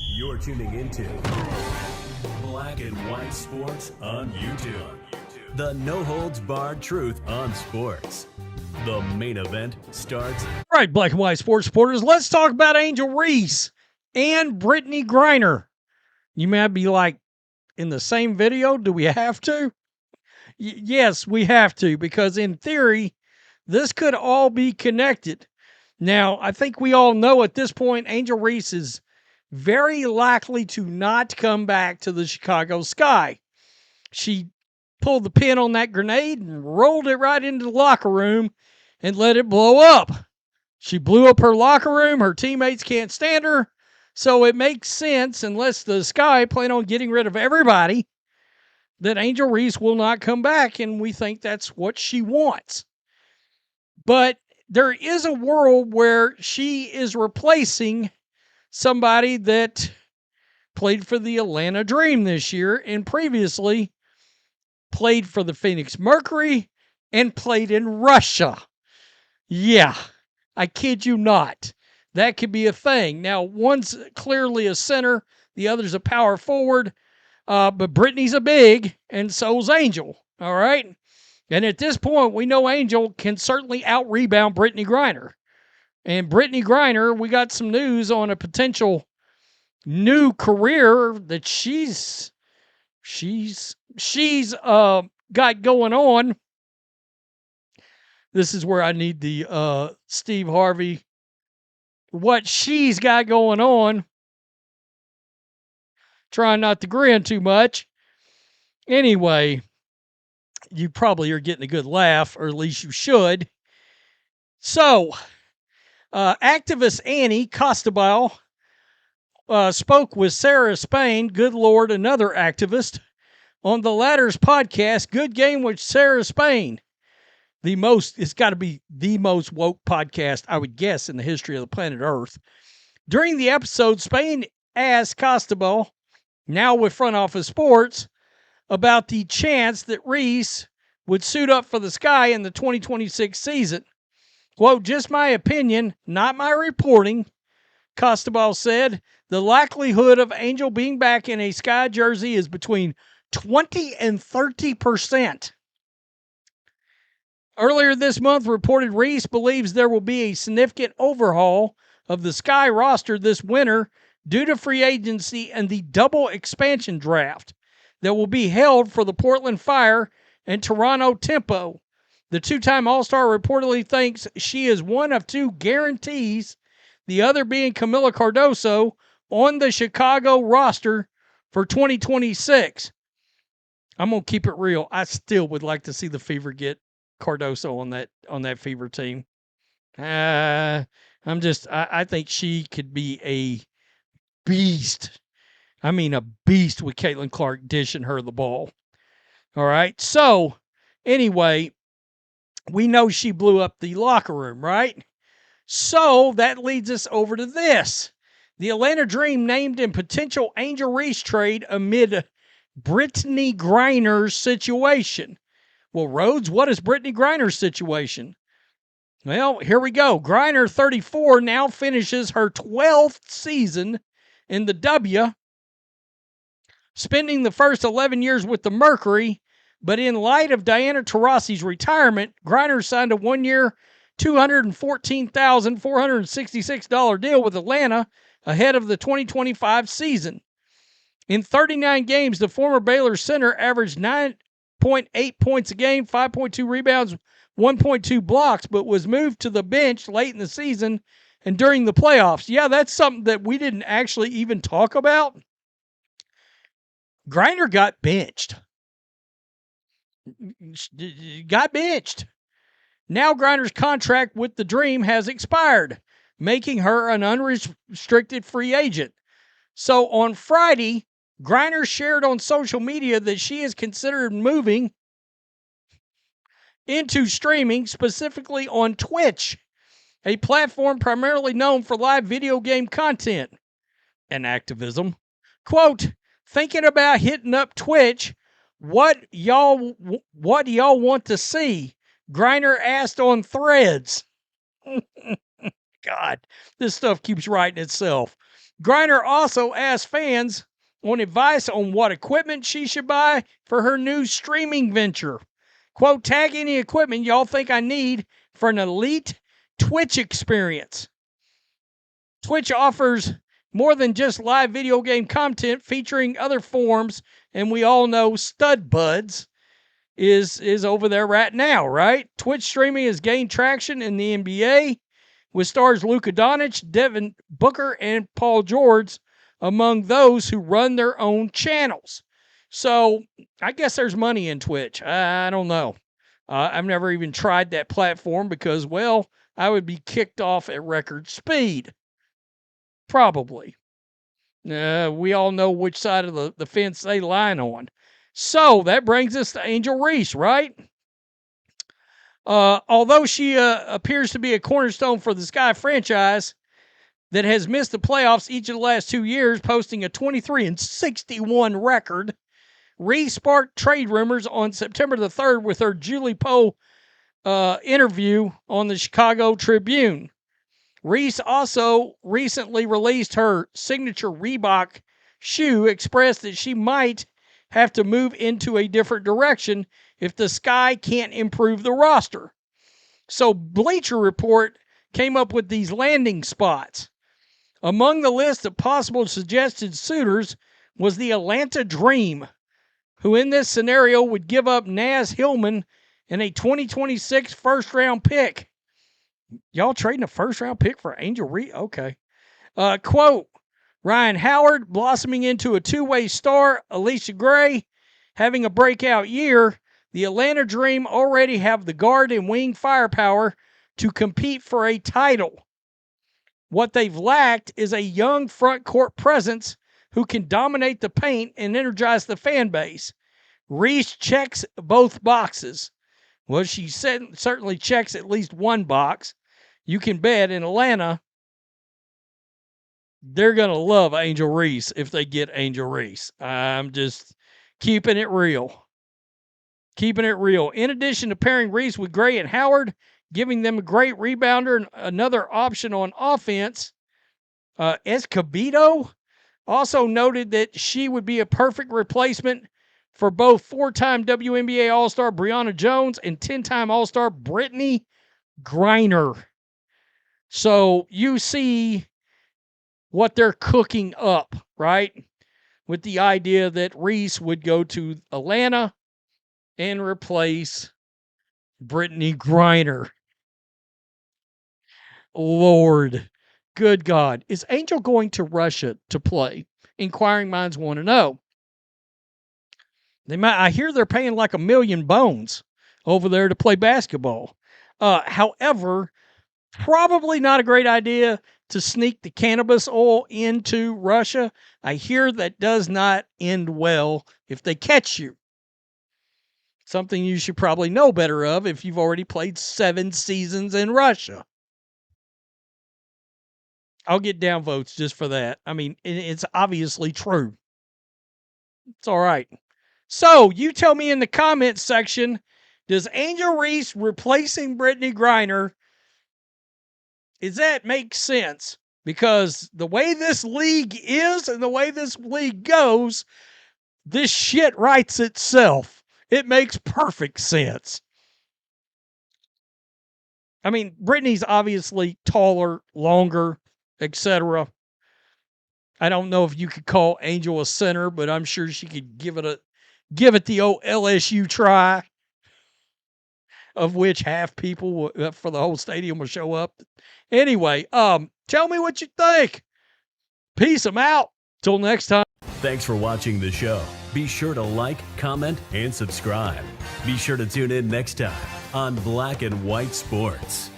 You're tuning into Black and White Sports on YouTube. The no-holds-barred truth on sports. The main event starts. All right, Black and White Sports supporters, let's talk about Angel Reese and Brittney Griner. You may be like, in the same video, do we have to? Yes, we have to, because in theory, this could all be connected. Now, I think we all know at this point, Angel Reese is very likely to not come back to the Chicago Sky. She pulled the pin on that grenade and rolled it right into the locker room and let it blow up. She blew up her locker room. Her teammates can't stand her. So it makes sense, unless the Sky plan on getting rid of everybody, that Angel Reese will not come back, and we think that's what she wants. But there is a world where she is replacing somebody that played for the Atlanta Dream this year and previously played for the Phoenix Mercury and played in Russia. Yeah, I kid you not. That could be a thing. Now, one's clearly a center, the other's a power forward, but Brittney's a big, and so's Angel, all right? And at this point, we know Angel can certainly out-rebound Brittney Griner. And Brittney Griner, we got some news on a potential new career that she's got going on. This is where I need the Steve Harvey. What she's got going on. Trying not to grin too much. Anyway, you probably are getting a good laugh, or at least you should. So, activist Annie Costabile spoke with Sarah Spain, good Lord, another activist, on the latter's podcast, Good Game with Sarah Spain. It's got to be the most woke podcast, I would guess, in the history of the planet Earth. During the episode, Spain asked Costabile, now with Front Office Sports, about the chance that Reese would suit up for the Sky in the 2026 season. Quote, just my opinion, not my reporting, Costabile said. The likelihood of Angel being back in a Sky jersey is between 20 and 30%. Earlier this month, reported Reese believes there will be a significant overhaul of the Sky roster this winter due to free agency and the double expansion draft that will be held for the Portland Fire and Toronto Tempo. The two-time All-Star reportedly thinks she is one of two guarantees, the other being Camila Cardoso, on the Chicago roster for 2026. I'm going to keep it real. I still would like to see the Fever get Cardoso on that Fever team. I think she could be a beast. I mean, a beast with Caitlin Clark dishing her the ball. All right. So, anyway, we know she blew up the locker room, right? So, that leads us over to this. The Atlanta Dream named in potential Angel Reese trade amid Brittney Griner's situation. Well, Rhodes, what is Brittney Griner's situation? Well, here we go. Griner, 34, now finishes her 12th season in the W, spending the first 11 years with the Mercury. But in light of Diana Taurasi's retirement, Griner signed a one-year, $214,466 deal with Atlanta ahead of the 2025 season. In 39 games, the former Baylor center averaged 9.8 points a game, 5.2 rebounds, 1.2 blocks, but was moved to the bench late in the season and during the playoffs. Yeah, that's something that we didn't actually even talk about. Griner got benched. Now Griner's contract with the Dream has expired, making her an unrestricted free agent. So on Friday, Griner shared on social media that she has considered moving into streaming, specifically on Twitch, a platform primarily known for live video game content and activism. Quote, thinking about hitting up Twitch, what y'all want to see? Griner asked on Threads. God, this stuff keeps writing itself. Griner also asked fans on advice on what equipment she should buy for her new streaming venture. Quote, tag any equipment y'all think I need for an elite Twitch experience. Twitch offers more than just live video game content featuring other forms, and we all know Stud Buds is over there right now, right? Twitch streaming has gained traction in the NBA with stars Luka Doncic, Devin Booker, and Paul George among those who run their own channels. So I guess there's money in Twitch. I don't know. I've never even tried that platform because, well, I would be kicked off at record speed. Probably. We all know which side of the fence they line on. So that brings us to Angel Reese, right? Although she appears to be a cornerstone for the Sky franchise that has missed the playoffs each of the last 2 years, posting a 23-61 record, Reese sparked trade rumors on September the 3rd with her Julie Poe interview on the Chicago Tribune. Reese also recently released her signature Reebok shoe, expressed that she might have to move into a different direction if the Sky can't improve the roster. So Bleacher Report came up with these landing spots. Among the list of possible suggested suitors was the Atlanta Dream, who in this scenario would give up Naz Hillman and a 2026 first-round pick. Y'all trading a first-round pick for Angel Reese? Okay. Quote, Ryan Howard blossoming into a two-way star, Alicia Gray having a breakout year. The Atlanta Dream already have the guard and wing firepower to compete for a title. What they've lacked is a young front court presence who can dominate the paint and energize the fan base. Reese checks both boxes. Well, she certainly checks at least one box. You can bet in Atlanta, they're going to love Angel Reese if they get Angel Reese. I'm just keeping it real. Keeping it real. In addition to pairing Reese with Gray and Howard, giving them a great rebounder and another option on offense, Escobedo also noted that she would be a perfect replacement for both 4-time WNBA All-Star Brianna Jones and 10-time All-Star Brittney Griner. So you see what they're cooking up, right? With the idea that Reese would go to Atlanta and replace Brittney Griner. Lord, good God. Is Angel going to Russia to play? Inquiring minds want to know. I hear they're paying like $1 million bones over there to play basketball. However, probably not a great idea to sneak the cannabis oil into Russia. I hear that does not end well if they catch you. Something you should probably know better of if you've already played 7 seasons in Russia. I'll get downvotes just for that. I mean, it's obviously true. It's all right. So, you tell me in the comments section, does Angel Reese replacing Brittney Griner, does that make sense? Because the way this league is and the way this league goes, this shit writes itself. It makes perfect sense. I mean, Brittney's obviously taller, longer, etc. I don't know if you could call Angel a center, but I'm sure she could give it the old LSU try, of which half people for the whole stadium will show up. Anyway, tell me what you think. Peace. I'm out. Till next time. Thanks for watching the show. Be sure to like, comment, and subscribe. Be sure to tune in next time on Black and White Sports.